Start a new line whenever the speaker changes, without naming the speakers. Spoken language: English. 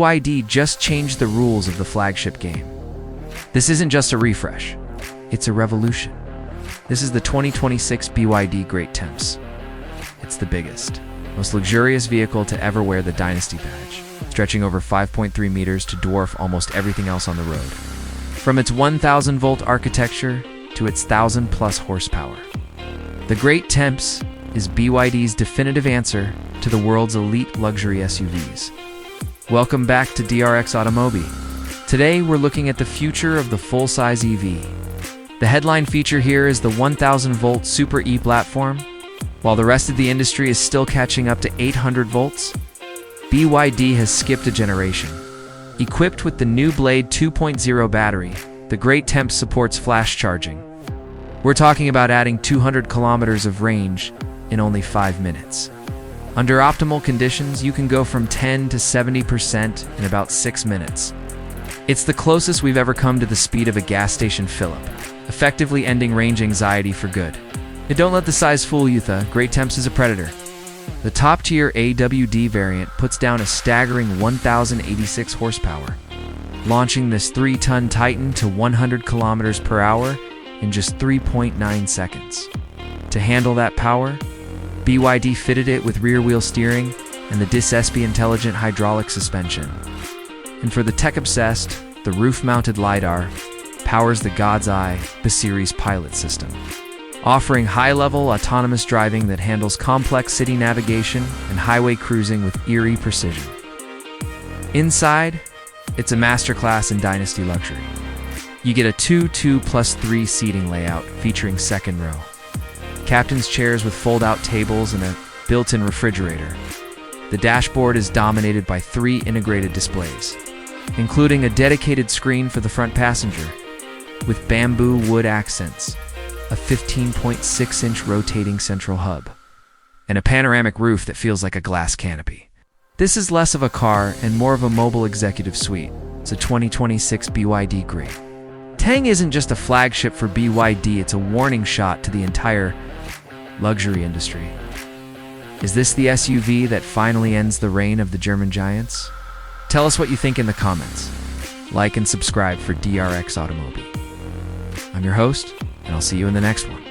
BYD just changed the rules of the flagship game. This isn't just a refresh, it's a revolution. This is the 2026 BYD Great Tang. It's the biggest, most luxurious vehicle to ever wear the Dynasty badge, stretching over 5.3 meters to dwarf almost everything else on the road. From its 1,000-volt architecture to its 1,000-plus horsepower. The Great Tang is BYD's definitive answer to the world's elite luxury SUVs. Welcome back to DRX AUTOMOBI. Today we're looking at the future of the full-size EV. The headline feature here is the 1,000-volt Super E platform. While the rest of the industry is still catching up to 800 volts, BYD has skipped a generation. Equipped with the new Blade 2.0 battery, the Great Tang supports flash charging. We're talking about adding 200 kilometers of range in only 5 minutes. Under optimal conditions, you can go from 10 to 70% in about 6 minutes. It's the closest we've ever come to the speed of a gas station fill-up, effectively ending range anxiety for good. And don't let the size fool you, the Great Tang is a predator. The top-tier AWD variant puts down a staggering 1,086 horsepower, launching this 3-ton Titan to 100 kilometers per hour in just 3.9 seconds. To handle that power, BYD fitted it with rear-wheel steering and the DiSSP intelligent hydraulic suspension. And for the tech-obsessed, the roof-mounted LiDAR powers the God's Eye, the series pilot system, offering high-level autonomous driving that handles complex city navigation and highway cruising with eerie precision. Inside, it's a masterclass in Dynasty luxury. You get a 2+3 seating layout featuring second row, captain's chairs with fold-out tables and a built-in refrigerator. The dashboard is dominated by 3 integrated displays, including a dedicated screen for the front passenger, with bamboo wood accents, a 15.6-inch rotating central hub, and a panoramic roof that feels like a glass canopy. This is less of a car and more of a mobile executive suite. It's a 2026 BYD Great Tang isn't just a flagship for BYD, it's a warning shot to the entire luxury industry. Is this the SUV that finally ends the reign of the German giants? Tell us what you think in the comments. Like and subscribe for DRX AUTOMOBI. I'm your host, and I'll see you in the next one.